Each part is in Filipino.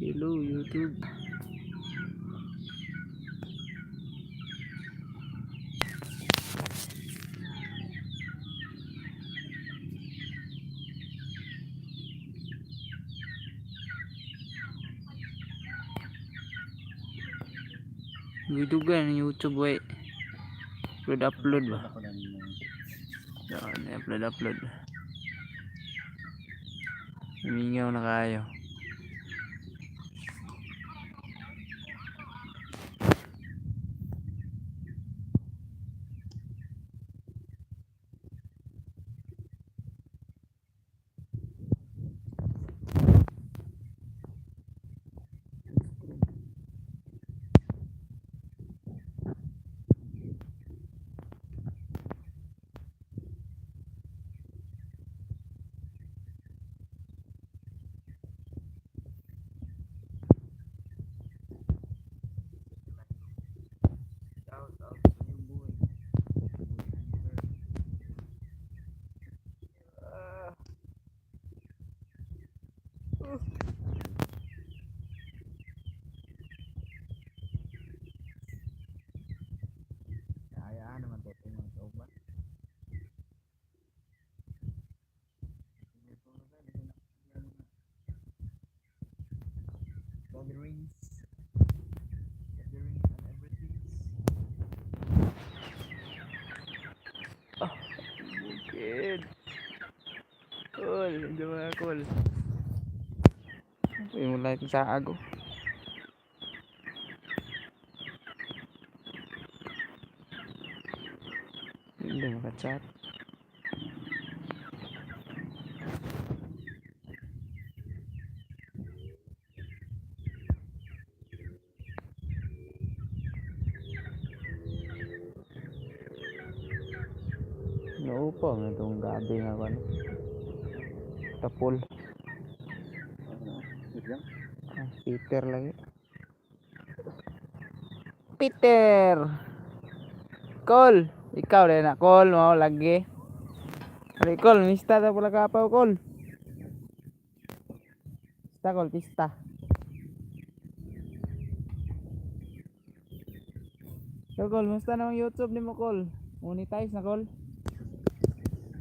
Hello YouTube. Dudugan YouTube way. Upload ba? Upload. Humingaw na kayo. Kayaan naman to tingnan sa uban. Gatherings and everything. Bukid. Cool, jom cool. Apa yang mulai sa ago? Hindi makachat. Naupo nga itong gabi nga ko. Tapol. Peter lagi. Peter. Col, ikaw rin na Col mo lagi. Ari Col, mista ta pula kapaw Col. Pista Col, pista. So Col, musta na ang YouTube ni mo Col? Monetize na Col?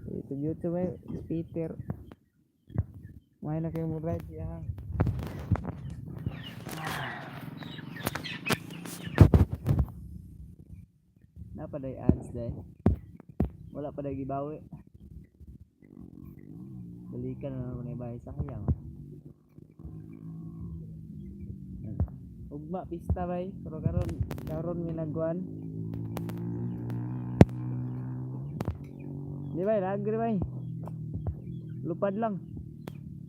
Ito YouTube ay Peter. May na kayo mo right ya. Napaday ads day. Wala pa day gibawi. Balikan na naman ibay sayang. Ugma pista bay, pero karon minagwan. Di bay, lagi bay. Lupad lang.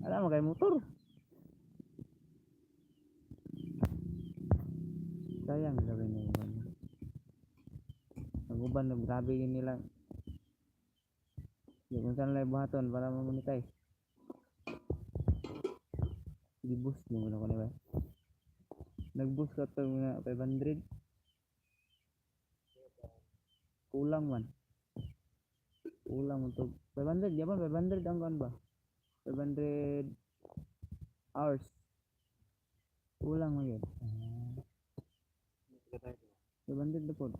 Alam mo kay motor. Sayang sabi niya. Naguban na grabe nila. Yung kung saan lang buhaton para mamonetize. Di-boost mo na ko na ba? Nag-boost ka ito mga 500. Kulang man. Kulang mo ito. 500, yaman 500 ang kan ba? 500 hours. Kulang mo yun. 500 na po.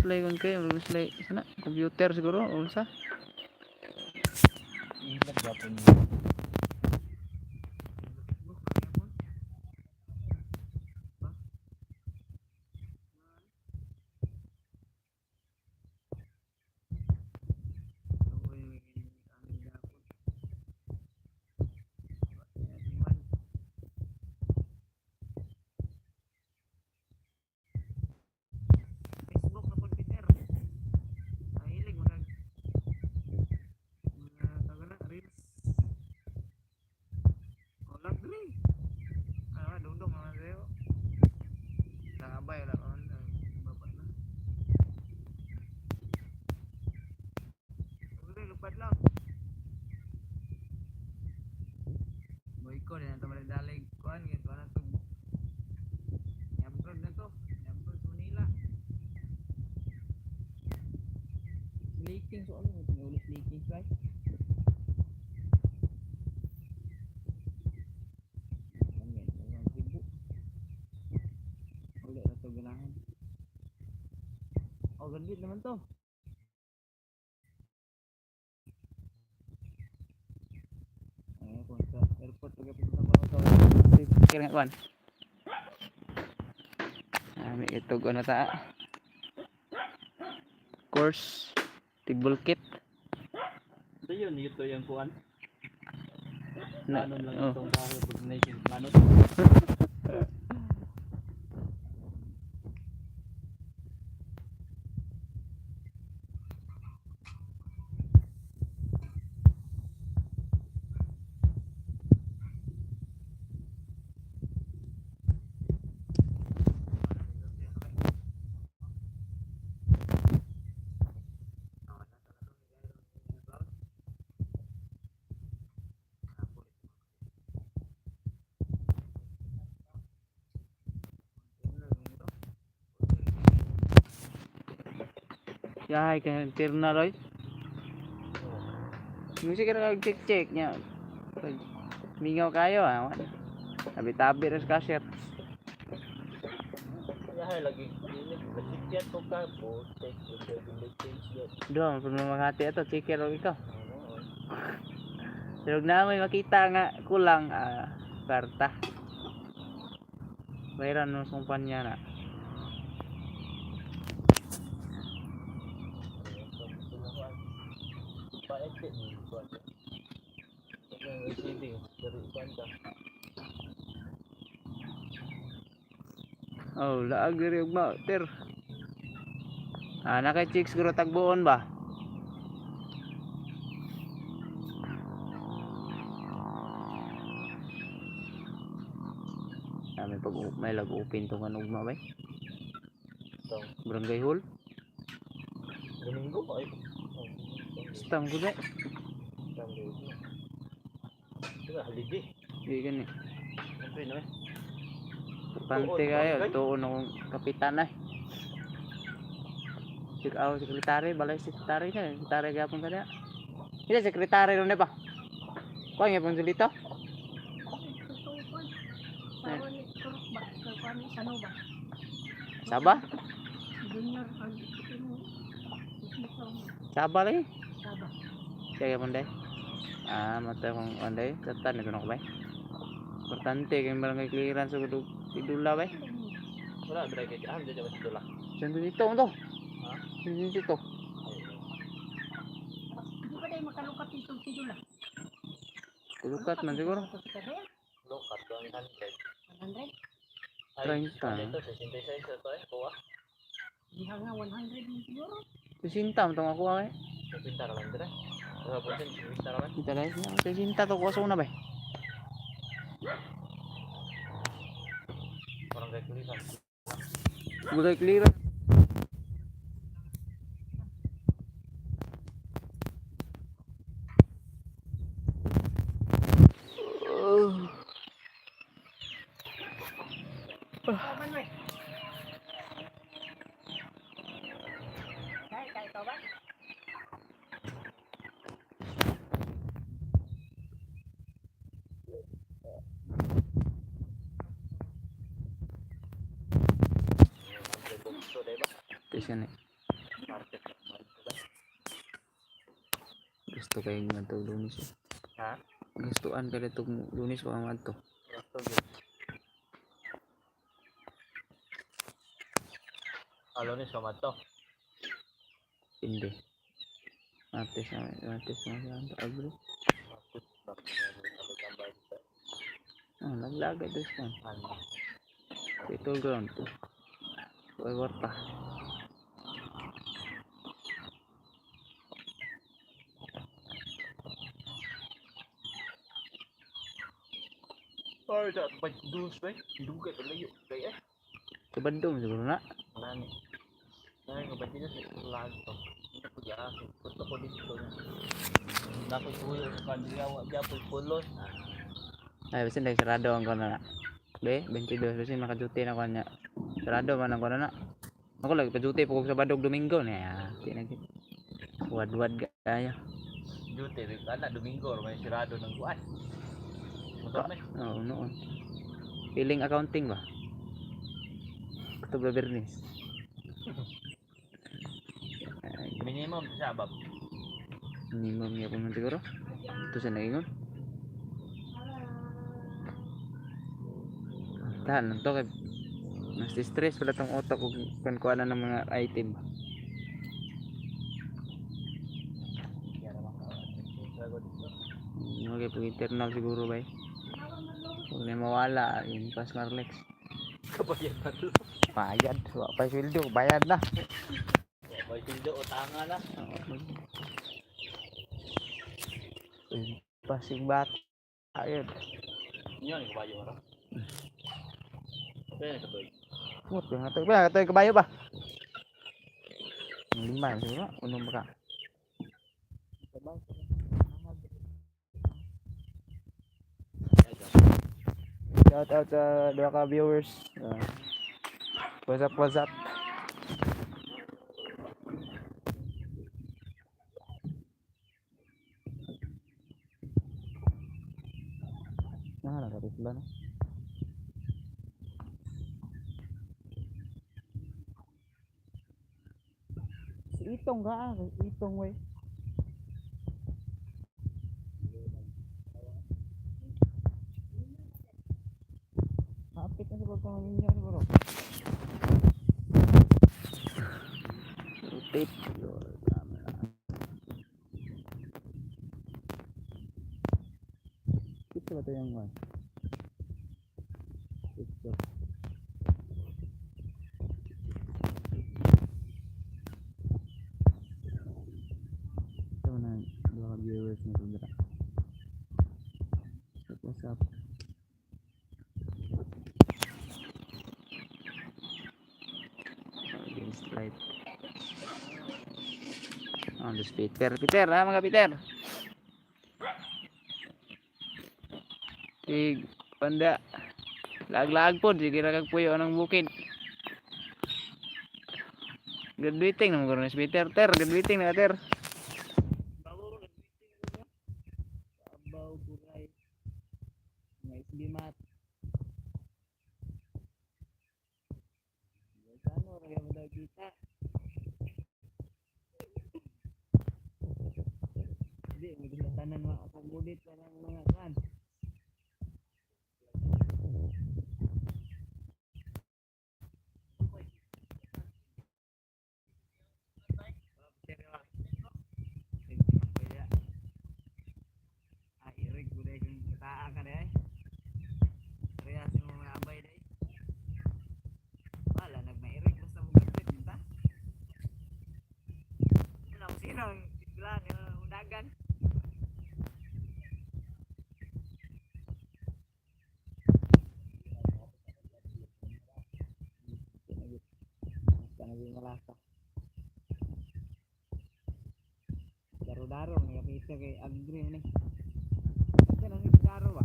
Play kon kayo, play sana computer siguro o sa. Ko na ito dalig kuan gitu na to. Abroad na to. Abroad sa Manila. Leaking so ano, ulit leaking guys. Magandit naman to. Ayan po, sa airport pagkapunta pa ako to. Kaya nga, may itog ano ta. Course, tibul kit. Ito yun, ito yung kuhan. Na, Plano lang oh. itong kahoy pag naisin plano. Yahay kaya tirna roy. Music ka check nya. Mingaw kayo ah. Tabi-tabi ras kaset. Yahay lagi ini kasikyat ko ka po. Take the change yet. Dong, pag mamahati ito, checker ro ikaw. Pero na may makita nga kulang karta. Bayaran mo sumpanya na. Pa-exit ni kuhan. Ang receiving dari kuhan ka. Oh, laag diri ugma, ter. Nakay chicks siguro tagbuon ba? May pag may lag-open to kan ugma bay. So, Barangay hall. Domingo ay. Stam ko bay. Ito holiday. Di gani. Siyempre no eh. Pante kayo, tuon akong kapitan ay. Sekretary, balay sekretary ka, sekretary gapon ka na. Ila sekretary ron ba? Kuha nga pang dito. Saba? Saba lagi? Siya gapon day. Mata kong anday, katan ito na ko bay. Importante kayong barangay clearance sa idula bay. Wala dry kay dyan dyan sa dula. Saan dito mo to? Ha? Saan dito? Hindi pa tayo makalukat itong sidula. Tulukat man siguro. Lokat ko ang 100. 100? Ay, 30. ito 66 ito eh, kuha. Diha nga 100 mo siguro. Susinta mo itong ako ay. Pinta naman dito eh. Wala po din, pinta naman. Kita lang. Susinta to ko sa una bay. Parang kay clearance. Gulay clearance. Kaban we. Kay kaban. So, diba? Station eh. Market. Gusto kayo nga ito lunis eh. Ha? Gustuan ka ito lunis o ang ito. Gusto yun. Alonis ka man to. Hindi. Matis na siya. Agro. Naglagay doon siya. Ito ground to. Huwag warta. Or that by dus bay. Duga layo kay eh. Sa bandong siguro na. Nani. Nani ko ba dito sa lag to. Ito ko ya, ito ko dito. Nako tuyo kan dia wa japul pulos. Ay, basin dahil sarado ang kono na. Be, 22. Basin makaduty na ko niya. Sarado man ang kono na. Ako lagi pa-duty po sa Badog Domingo niya. Wad-wad kaya. Duty ana Domingo may sirado ng kuan. Motor may. Oo, noon. Feeling accounting ba? Ito ba Bernis? Minimum sa bab. Minimum ya po man siguro. Ito sa naingon. Tahan lang to kay mas stress pala tong utak kung kuan ng mga item. Kaya naman ka. Bago dito. Okay, pag internal siguro ba eh. Huwag na mawala, yung pas Marlex. Kabayan na to. Bayad, wala pa sweldo, bayad na. May sildo o tanga na. Pasing bat. Ayun. Yan yung kabayo ra. Kaya nakatoy. Mut, katoy kabayo ba? Lima siguro, unong baka. Shout out sa dua ka viewers. What's up? Nah, nakapit sila na. Si Itong ka, Itong way. Kapit na sa pagkaman ninyo siguro. Rotate your camera. Ito ba ito yung one? Ito. Ito na mga viewers na sobra. What's up? Against light. Oh, this Peter ha mga Peter. Tig panda lag po sige ra kag puyo ng bukid. Graduating naman guro si Peter. Graduating na Ter. Abaw buray. May slimat. Ano ra gyud daw kita. Di mo tanan mga akomodet pa ng mga kan. Irig budaya kung kataan ka deh. Reasin mo mga abay deh. Wala nagmairig basta mo gagawin minta. Sinang bilang undagan. Kanagi malasa. Daro-daro nga kita kay agree ni. Ito nang daro ba?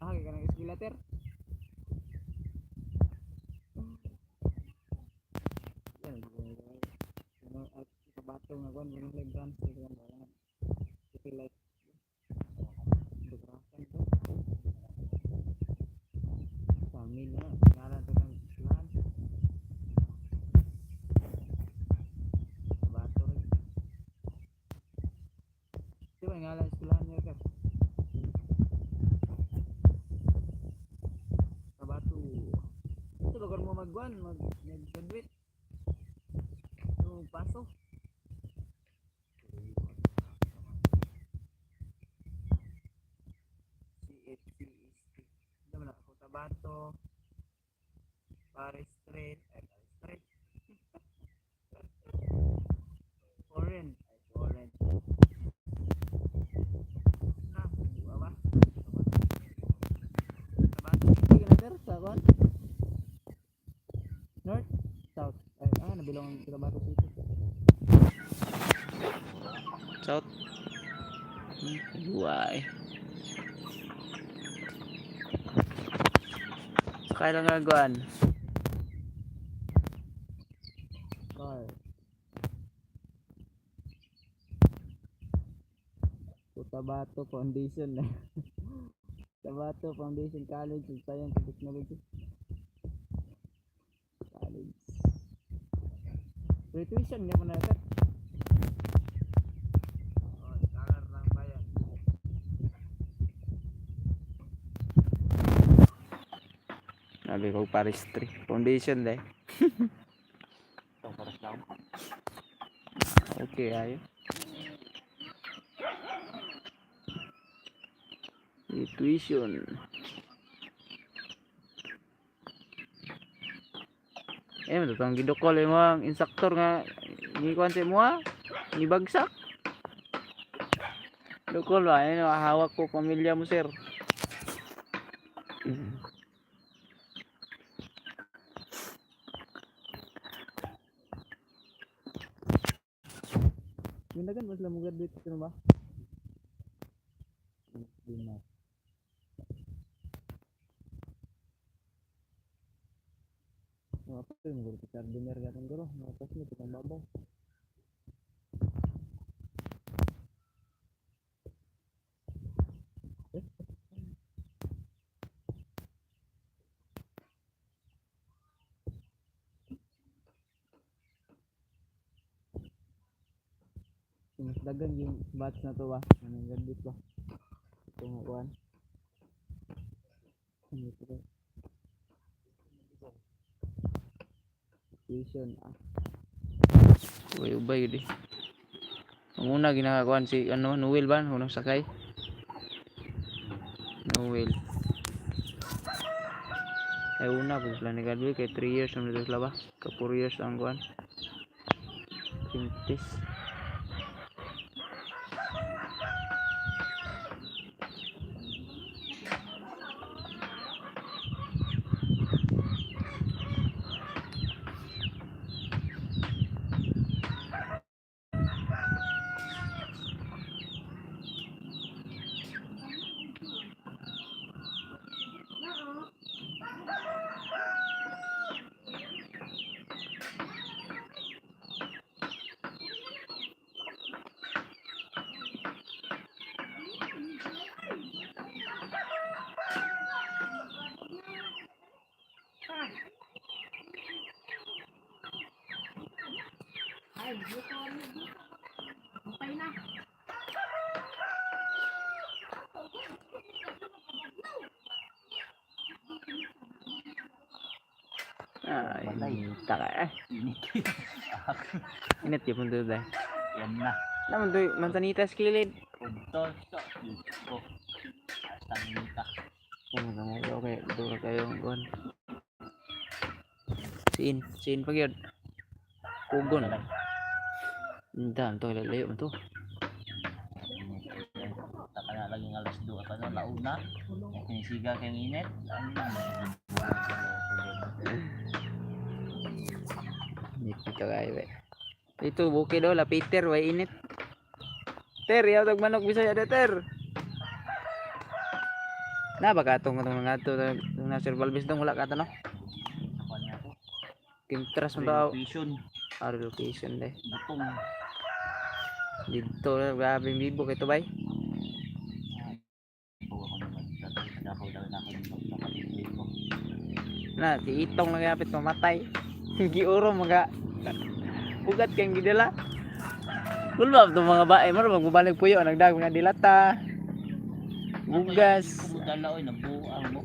Ah, kaya nang escalator. Yan, kabato nga kon yung playground sa kan ba. City light. Dugarasan to. Samin na, ngalan to ng islan. Kabato rin. Di ba ngalan islan niya ka? Kabato. Ito lugar mo mag-graduate. Pasok. CHC ito na Cotabato Paris Street Foreign na buwa ba Cotabato City ka na sir sa kwan North South nabilong ang Cotabato City South buhay sakay lang nagawan car Cotabato Foundation Cotabato Foundation College of Science and Technology Free tuition nga man sir. Oh, dollar lang bayan. Nabi ko Paris 3. Foundation dai. Ito, paras lang. Okay ayo. Tuition. Matutong gidokol mo ang instructor nga ni kuan sa mo ni bagsak. Dokol ba hawak ko pamilya mo sir. Gindagan mas lamang graduate ka ba? Dinas. Apa tuh yang gue pikir dengar kan gue loh, ngapas nih tukang babaw. Mas dagan yung batch na to ba? Anong graduate ba? Ito nga kuhan. Ano ito ba? Tuition ubay di. Ang una ginagawan si Noel ba? Unang sakay. Noel. Ay una po sila nag-graduate kay 3 years na dito sila ba? Ka 4 years ang kuhan. Pintis. Ay, dito ano dito. Okay na. Ay, taka eh. Init yun punto dahil. Yan na. Naman doy, mantanita sa kilid. Punto sa ko. Hasta minta. Ano na mo, okay, dura kayong kuhan. Siin pag yun. Pugon. Daan to, ilalayo mo to. Taka na laging alas 2 pa no, launa. Sinisiga kayong init. Init dito kayo eh. Ito, bukid daw, la Peter, way init. Ter, yaw tag manok Bisaya de Ter. Na ba katong mga to na Sir Balbis dong wala ka no? Ako niya to. Kimtras mo daw. Vision. Location deh. Butong. Dito grabe yung bibo kay to bay. Na, si Itong lang yapit mamatay. Giuro mga ugat kang gidala. Kulbab to mga bae mo magbalik puyo nagdag mga dilata. Bugas. Dala oy nabuang mo.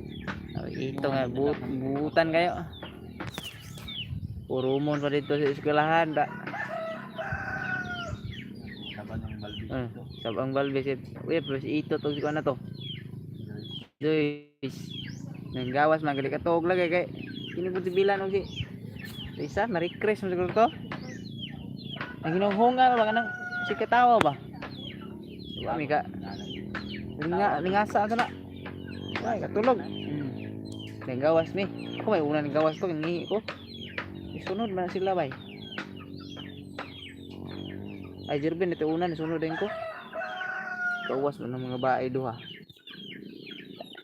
Ito nga buutan kayo. Purumon pa dito sa eskwelahan da. Saban ng balbis ito. Sabang balbis. Uy, plus ito to si na to. Joyce. Nang gawas magaling katog lagi kay kinubod si Bilan og si isa na-recrease mo siguro to. Ang hinunghunga ba kanang si katawa ba? Kami ka lingasa ato na. Ay katulog. Nang gawas mi. Ako may una nang gawas to ngihi ko. Isunod man sila bay. Ay Jerben ito una sunod din ko. Gawas man ng mga bae duha.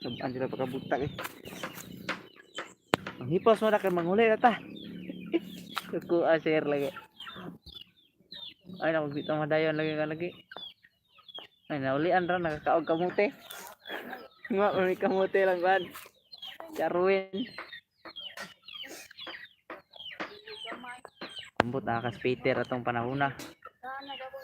Sabaan sila pagkabutak eh. Ang hipos mo na kay manghuli na ta. Kuku aser lagi. Ay nakabitang madayon lagi. Ay naulian ra nakakaog kamote. Nga uni kamote lang ban. Charwin. Ambot akas Peter atong panahon na. Sana daw ko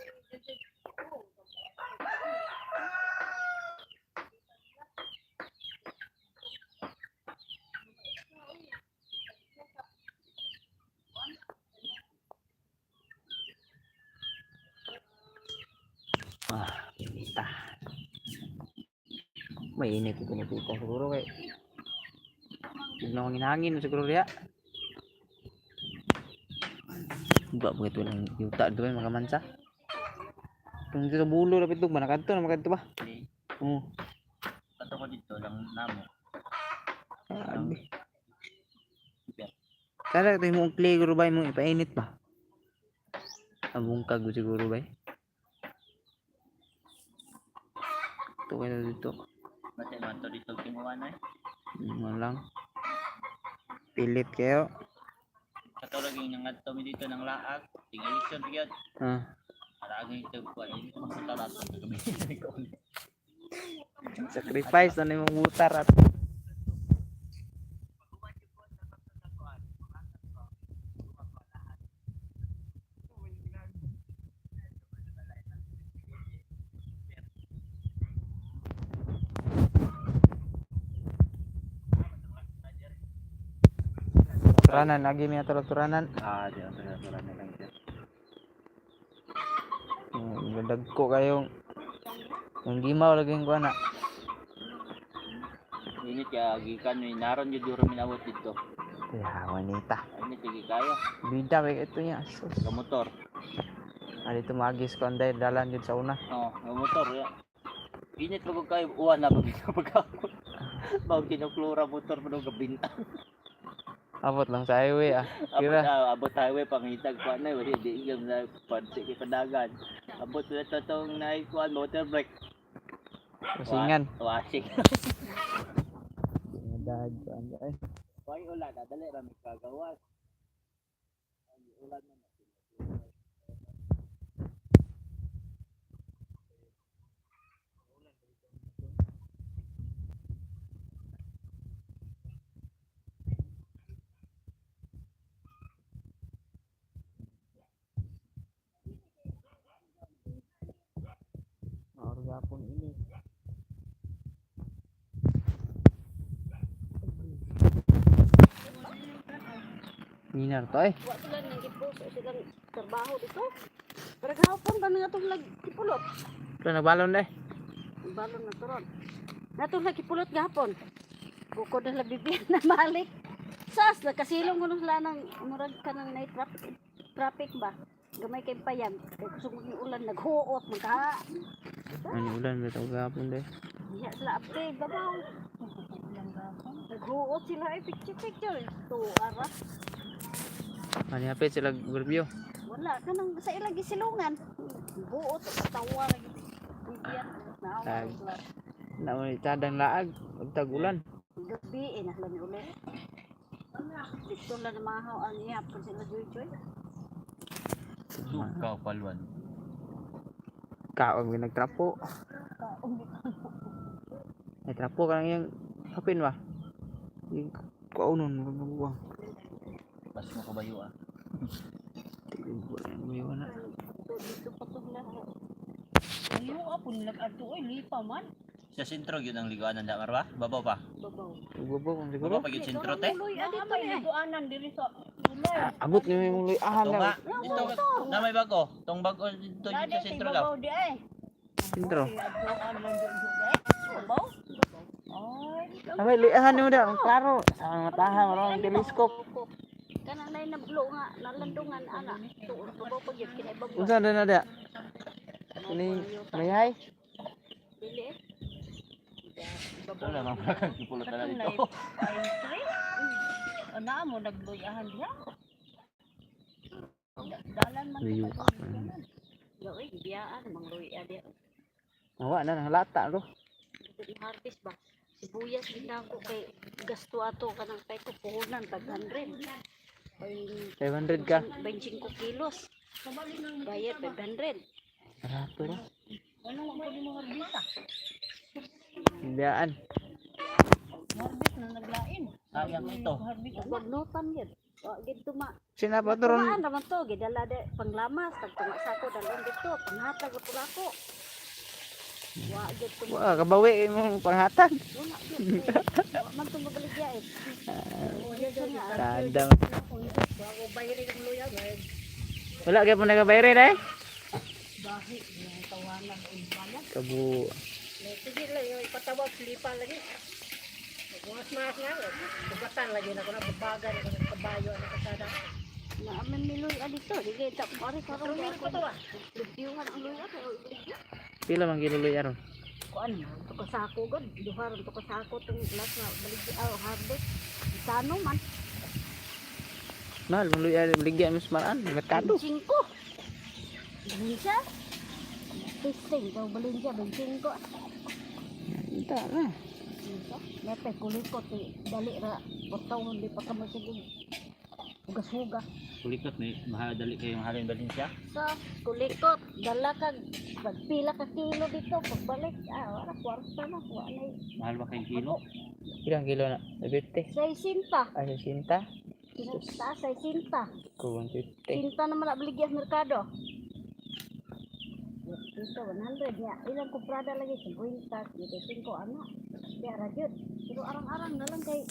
Kinita. Mainit ito na kita siguro kay. Biglang hangin siguro dia. Ba begitu lang yuta dito ay makamansa. Kung dito bulo dapat ito ba nakadto na makadto ba? Hindi. Oo. Kato ko dito lang namo. Sabi. Kala ito yung clay siguro ba mo ipainit ba? Abong kago siguro ba? Ito kayo dito. Mati man to dito kinuha na. Lang. Pilit kayo. Katulad yung nangadto mi dito ng laag, ting election gyud. Ah. Para agi ito ko ani mo sa talato kami. Sacrifice na nimong butar at turanan lagi mi ato turanan. Di ang sura na lang dyan. Dagko kayong yung gimaw lagi ko na. Init ya gikan ni naron jud duro minawot dito. Ya wanita. Init gi kayo. Bida kay ito niya. Sa motor. Ali to magis ko anday dalan jud sa una. Oh, sa motor ya. Init pag kayo uwan na pagkakot. Bawang kinuklura motor mo gabinta. Abot lang sa highway ah. Kira. Abot highway pangitag pa na wala di yung na pansi kay padagan. Abot na totong naikuan motor brake. Masingan. Washing. Dad ay. Why ulan dali ra mi kagawas. Ulan na. Orga pun ini. Minar to eh. wa sila nang gipuso silang trabaho dito. Pero gahapon ba nga itong lagkipulot? Ito nagbalon deh. Balon na turon. Natong lagkipulot gahapon. Bukod na labibiyan na balik. Sas, nakasilong ko nung sila ng murag ka ng night traffic ba? Gamay kay payam. Kaya gusto mong ulan, naghuot, magka. Ano ulan ba ito gapon deh. Iya sila update, babaw. Naghuot sila ay picture-picture. Ito, ara. Ano hapit sila review. Wala ka nang sa ilang gisilungan. Buot, katawa lagi. Bigyan. Naawa Tag. sila. Na mo cadang laag ug tag-ulan. Gabi, nahlan ni ulit. Dito lang namahaw ang ihapon sila joy-joy. Suka paluan. Kaog mi nagtrapo. Ay trapo ka lang yung hapin ba? Yung kaunon magbuwang. Pas mo kabayo ah. Tigil ko lang mo na. Dito pa ito lahat. Ayaw ako nag-adto ay lipa man. Sa sentro yun ang liguanan da marwa? Babaw pa. Babaw. Ugbabo kung siguro. Babaw pa yung sentro te. Tuloy adito may liguanan diri sa ulay. Abot niyo yung luyahan Ito nga. na. Dito na may bago. Tong bago dito sa sentro daw. Babaw di ay. Sintro. Babaw? Ay. Amay luyahan niyo daw. Klaro. Sa mga tahan marong teleskop. Kanang nay nablo nga nalandungan ana. Tuon babaw pag yun kinay babaw. Unsa na da? Ini mayay. Dili eh. Ito na lang kipulot na dito. Ana mo nagluyahan diha. Dalan man. Liyo. Yoy, biyaan mangluya diha. Awa na nang lata ro. Dili harvest ba? Sibuyas ginako kay gasto ato kanang pay ko puhunan tag 100. 500 ka. 25 kilos. Bayad 500. Rato ro. Ano mo pwede mo harbisa? Biyaan. Harbis na naglain. Sayang ito. Pagnutan yun. O, gito ma. Sinapa to ron. Tumaan naman to. Gidala de panglamas. Tagtunga sa ako. Dalawang dito. Panghatag ko ako. Wa, gito ma. Wah, kabawi mo panghatag. Wala, gito. Wa man itong mabaligya eh. Tanda. Ako bayirin ang luya. Wala kaya po nagabayarin eh. Bahi. Yung tawanan. Ibanan. Kabu. Sige lang. Yung ipatawag. Slipa lagi. Mas nga. Bugatan lagi na ko na. Babagan. Ako ng kabayo. Ano kasada. Naaman ni luya dito. Sige. Tapos karong ko to ah. Libyungan ang luya. Pila man giluloy aron. Kuan, to ko sako god, duhar to ko sako tong last na baligya harvest. Sano man, Mahal man luloy aron baligya mas maran merkado. 5. Bisa? Testing daw baligya 5. Ita na. Nepe kulikot dali ra portong di pa ka masigig. Hugas-hugas. Kulikot ni mahadali kayo mahalin Valencia. So, kulikot, dala kag pagpila ka kilo dito pagbalik. Wala kwarta na, wala. Mahal ba kayong kilo? Ilang kilo na? 50. 60. Ay, sinta. Kinasta sa 60. Ko 150. Cinta naman na baligya sa merkado. Ito, 100 ya. Ilang kuprada lagi, 50. Dito, 5 anak. Kaya radyot. Pero arang-arang na lang kay ito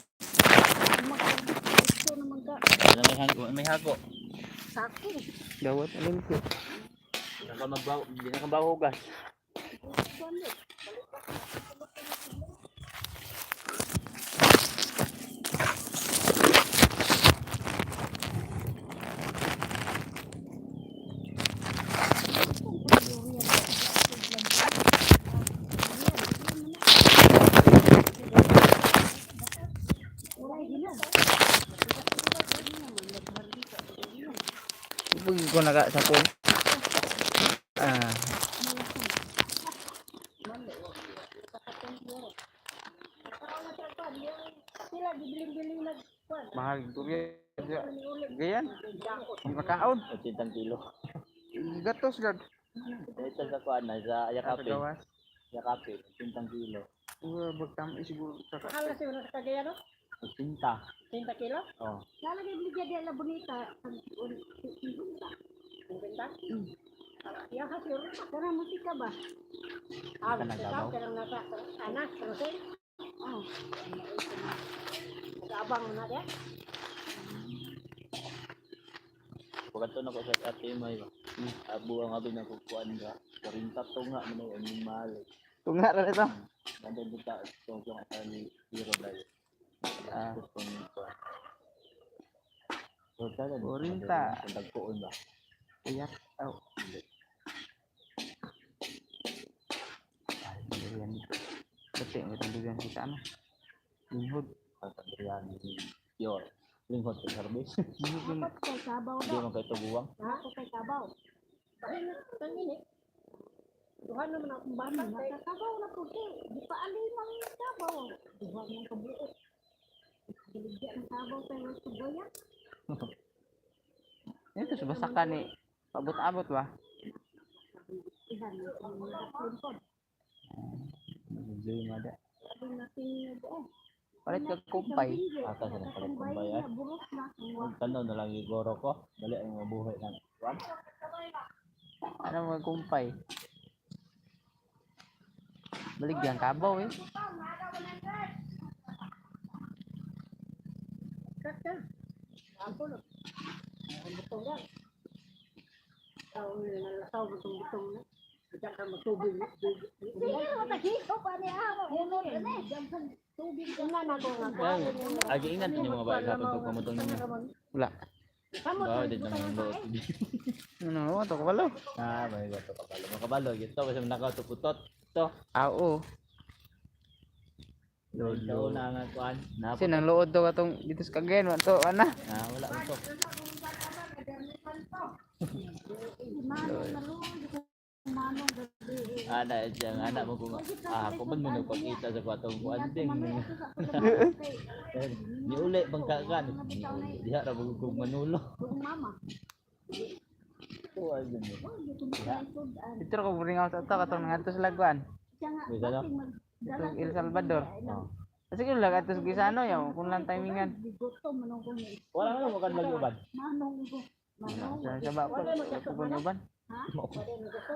naman ka. May hago. Sako. Dawat alim ko. Hindi na kabaw hugas. Bugi ko naga sa phone. Ah, Sila dibiling-biling na kuan. mahal ko gayan. Di makaon. 80 kilo. Gatos gad. Ito sa kuan na sa Yakapin. Gawas. Yakapin, 80 kilo. Bagtam siguro sa Hala siya na kagaya no? 80. 30 kilo? Oh. Lalagay bigyan dia la bonita. Bonita? Ya hasil karena musika ba? Ka naglabaw? Karang nasa anak terus oh. Abang na dia. Pagkato na ko sa ate may abo ang abi na kukuan ga. 40 to nga man ang mahal. tunga ra ito. Nandun dito tong ni Hero Blay. Ah, So tala ni 40. Tagpuon ba? iyak. Oh. Yan. Pati ang durian kita ano. Linhod. Pagkadriyan ni Pure. Linghod sa service. Dapat kay sabaw Di daw. man kay tubuwang. Ha, kay sabaw. Tangin eh. Tuhan naman akong bata. Nakakabaw na po eh. Di pa alimang yung sabaw. Tuhan ng kabuot. Biligyan ng sabaw tayo ng sugoya. Ito sa basakan ni pabot-abot ba? Ihan ng mga klimpod. Hindi mada. Sabi natin na doon. Palit ka kumpay. Ata sa nakalit kumbay ay. Burot na. Ang tanaw na lang igoro ko. Dali ang mabuhay na. Kuan. Ano mo kumpay? Baligyan kabaw eh. Kata. Ako na. Ang butong yan. Tao na tao butong na. Diyan ka matubig. Sige, matahiko pa ni ako. Hunod na eh. Diyan ka tubig. Ina na ko nga. Agi ingat niyo mga bae sa pagtug pamutong ninyo. Wala. Bawa din naman lo. Ano, to kabalo. Ah, may gato kabalo. Makabalo gito basta nakaw to putot. To. Oo. Lolo na nga kuan. Kasi nang lood daw atong dito sa Cagayan, wa to ana. Ah, wala man to. Ada yang anak mo kung ako man mo nagpakita sa kwatong kuanting. Ni uli bangkakan. Diha ra mo kung manulo. Mama. Tuwa din. Dito ko bring out ato katong ngadto sa Laguan. Siya nga. Bisa no? Dito El Salvador. Oh. Kasi kung lagat sa Gisano yaw, kung lang timingan. Gutom manong ko ni. Wala man mo kan lagi uban. Manong ko. Manong. Sa ba ko, kung uban. Ha? Wala mo gusto.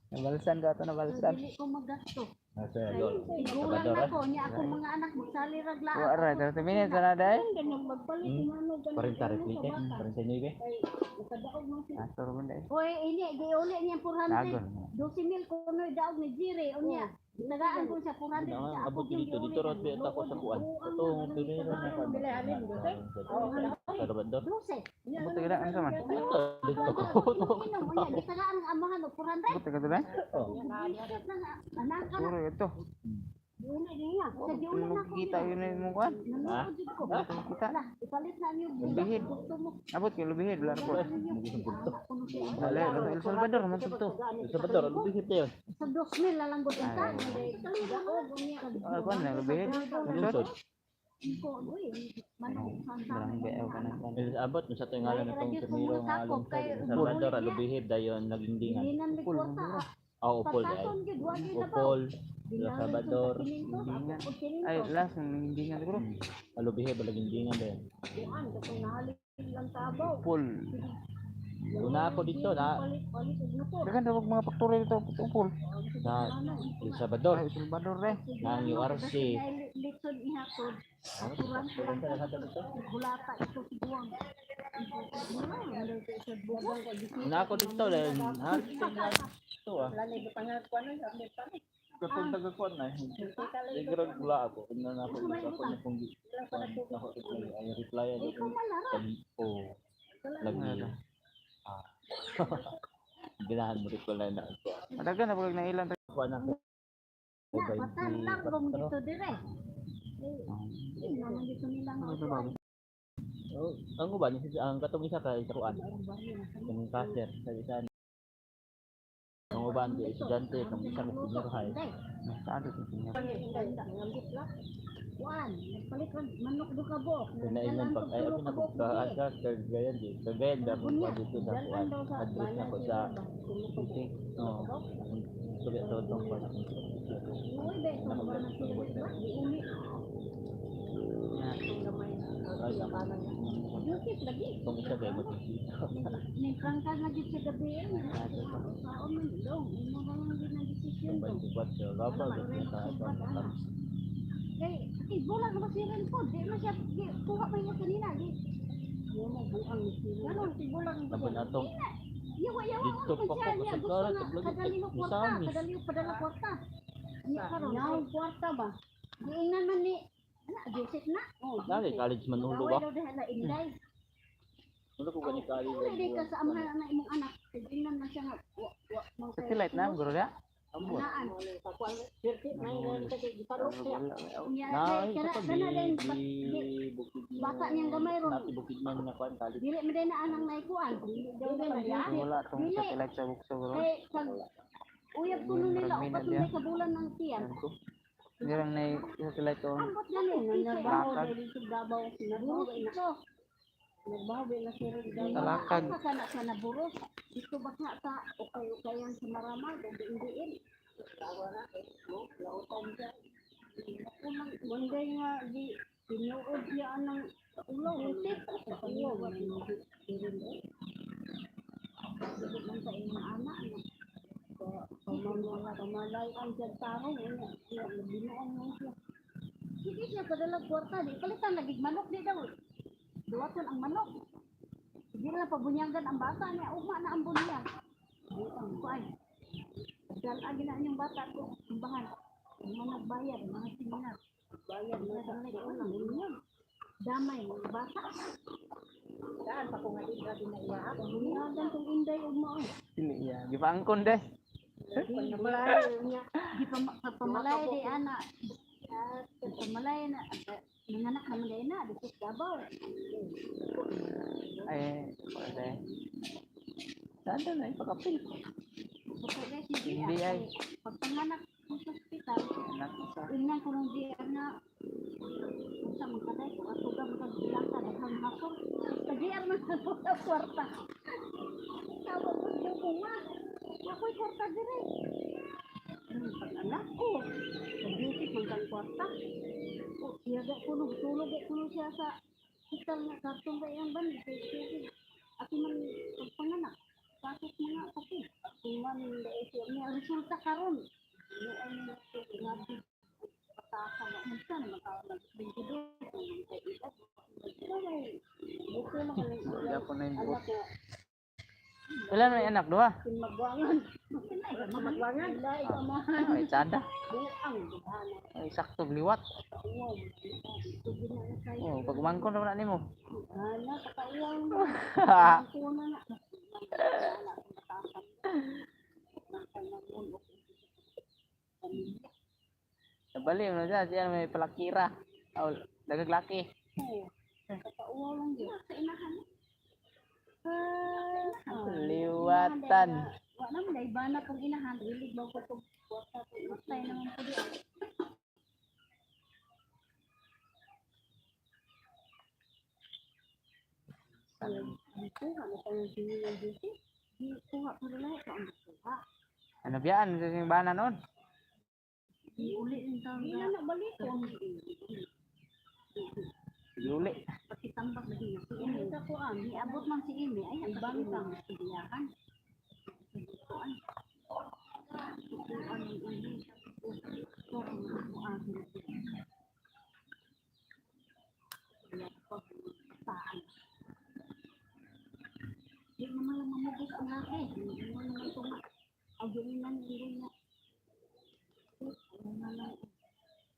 Nabalsan ka ito, nabalsan. Dili ko magasto. Asa Kay lol. igulang na ko niya ako mga anak magsali raglaan. Wala, 30 minutes na dahil. Ganyan magpalit ano ganun. 40 replite, 49 Kay nakadaog mo siya. Astor mo dahil. Hoy, ini giuli niya 400. Lagon. 12,000 kuno daog ni Jire unya. Tagaan ko sa 400. Na abot dito rot bi ta ko sa kuan. Ito ang piniro na kan. Sa Rabador. 12. Buti ka na, ano man? Dito ko. Inom unya gitagaan ang amahan og 400. Buti ka dahil. Anak ka Puro ito. Diuli niya. Sa diuli Kung na ko. makikita yun na yung kuhan. Nanood jud ko. Kita. Wala, ipalit na niyo. Lubihid. Gusto mo. Abot kayo, lubihid. Wala na po. Kuno siya. Wala, El Salvador, man to. Sa Rabador, lubihit na yun. Sa 2,000 lang gud ka. Ah, kuhan na, lubihid. Lungsod. Barangay, ewan ka na. Abot sa to ngalan nitong Primero nga lungsod. Sa Rabador, lubihid dayon nagindingan. Dilinan mi kwarta. Upol ay. Pagkason gid wa gid na ba. Upol, sa Salvador. Ay, last, nang hindi nga siguro. Lubihid balagindingan din. Pool. Una ako dito na Dagan daw mga faktura dito, pool. sa El Salvador, El Salvador eh. ng URC. Litson ihapon. Bulata ito si Buwang. Una ako dito dahil ito ah. Kapag tagakuan na, siguro gula ako. Kung na ako na kung ako ay reply ako. Oh, lagi. Ginahan mo rin ko lang na ako. Dagan na pag nailan. Ako na ako. Patan lang kung dito dire. Naman dito nila nga. Oh, ang uban ang katong isa ka sa kuan. Yung caster sa isa. Ang uban di estudyante kung isa ka senior high. Saan ito sinya? Kuan, nagpalit ka manok do ka bo. Pinailan pag ay ako na ko ka gayan di. Kagayan da ko dito sa kuan. Address na ko sa meeting. Oh. Sulit to tong kuan. Dukit lagi. Kung isa kay mo. Ni prangka nga gid sa gabi. Kaon man dong. Imo ka lang gid ang desisyon Yung dong. 24 rabal sa sa Eh, bola ka masirin po. Di na siya, kuha pa niya kanina. Di. Yung mo buang ni sila. Ganun, si bola ka Laban atong Yawa, dito pa ko niya. sa Gusto karat na, tablag kadali mo ni kwarta. Samis. Kadali mo padala kwarta. Niya karon. Yung kwarta ba? Diingnan man ni, Joseph na. Oh, Dali college man ulo ba? daw dahil na inday. Ulo ko gani college. Wala di ka sa amahan na imong anak. Diingnan man siya nga. Kasi light na, guro niya. Ambot. Naan. Na isa pa di bukid Bata niyang gamay ron. Nati bukid man na kuan college. Dili mi na anang naikuan. Daw na Wala itong satellite sa bukso, guro. Kay pag uyab kuno nila o pati may kabulan ng tiyan. Hindi lang na satellite ko. Ambot gani nagbaho dahil sa Davao sinabuhay na. Nagbaho na siya rin dahil Talakag. kana sa naburos. Dito baka sa ukay-ukayan sa Maramag o diin. Lautan siya. Monday nga di tinuod niya anang ulaw. Untik. Pagpaliwag mo. Sabot man sa iyong anak. Pamalayan siya tarong. Binuan mo siya. Sige siya padala kwarta. Di palitan lagi manok di daw. Duwaton ang manok. Sige na pabunyagan ang bata niya. Ugma na ang bunyag. Ang kuan. Dala gina yung bata ko. Imbahan. Mga nagbayad. Mga seminar. Bayad na sa mga ulang. Damay. Mga bata. Saan pa kung nga din na iya. Pabunyagan kong inday ugma. Dili ya. Gipangkon deh. Pamalay niya. Di pamalay di anak. Pamalay na. Nanganak naman din na. Dito sa Davao. Ay, pwede. Saan doon ay pakapil? Pagkagay si Hindi Gia. ay. Pagpanganak ko sa hospital. Anak ko sa. Tingnan ko ng GR na sa magkatay ko at huwag magkagilang ka daghang hapon. Sa GR man ako sa kwarta. Tawag ko siya ko nga. Ako'y kwarta dire. Pag-anak ko. Sa beauty, kang kwarta. O, siya ga kuno, tulog ga kuno siya sa hospital nga kartong kay ang ban. Ako man pagpanganak. Bakit mga kapit? Tuman dahil siya niya resulta karon. Ano ang nabi pataka na minsan makawag 22 kay edad. Buko na kami. Wala ko na yung buot. Anak niya, Ilan may anak? Dua? magwangan. Magwangan. Dahil ka mo. Ay, tsada. Buang. Buhana. Ay, sakto, liwat. Uwag. Sige na na kayo. Oh, pagmangkon na ni mo. Hala, kakauwang. Ako na na. Nabali mo na dyan. Siya may palakira. Oh, dagaglaki. Kakauwang lang yun. Sa inahan. Liwatan. Wala naman, dahil ba na kung inahan. Rilig ba ko itong buwata. Matay naman ko diyan. Kuha na tayo ng sinin ng duty. Kuha pa rin lahat. Ang kuha. Ano biyaan? Sa sing bana nun? Uli rin tayo. Hindi na balik ko. Uli. Pati tambak na din. Si Ime sa kuan. Niabot man si Ime. Ay, ang bangkang. Sibiyakan. Kuan. Kuan yung Ime. Kuan. Di naman lang mamugis ang laki. Hindi naman naman tunga. Ang dulinan, hindi na. Ano na lang.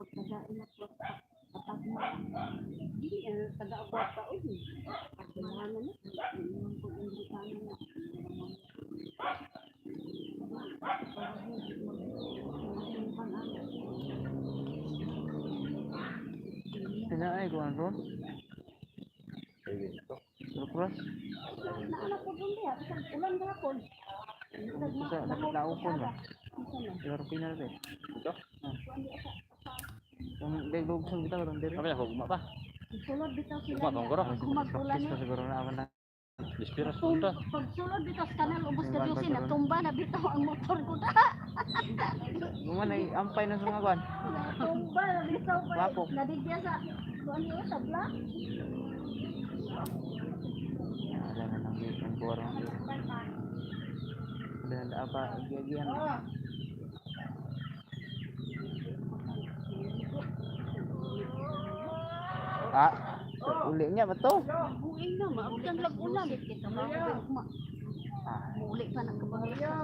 Pagkagain na po. Patag mo. Hindi, taga-abot ka. Uy, pagkagawa na na. Hindi naman po hindi ka na. Ano ay kuhan ron? Terus Naanak ko doon diya. Ulan gapon. sa laupon ba? Laro pinal ba? Ito? Yung degdog sa bitaw ron diri. Kami na hugma pa. Sulod bitaw sila. Hugma pang goro. Kumagulan Practice pa siguro na ako na. Dispiras Tum- punta. pag sulod bitaw sa kanal, ubos ka Diyos na tumba na bitaw ang motor ko na. Guman ay ampay na sa mga kuhan. Tumba na bitaw pa. Wapo. Nadigya sa kuan yun, sa black. Ada na nang yung kuwarang. Dan apa gigian. Ah, uli niya ba to? Buing na, maabdan lag ulan. Muli pa ng kabayo.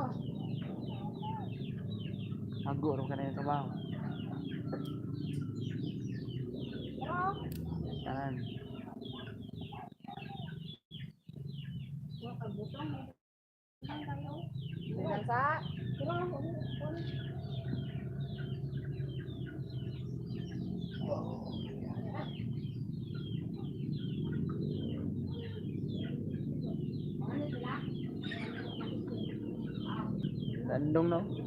Hago ro kana yung trabaho. Kanan. Landong no?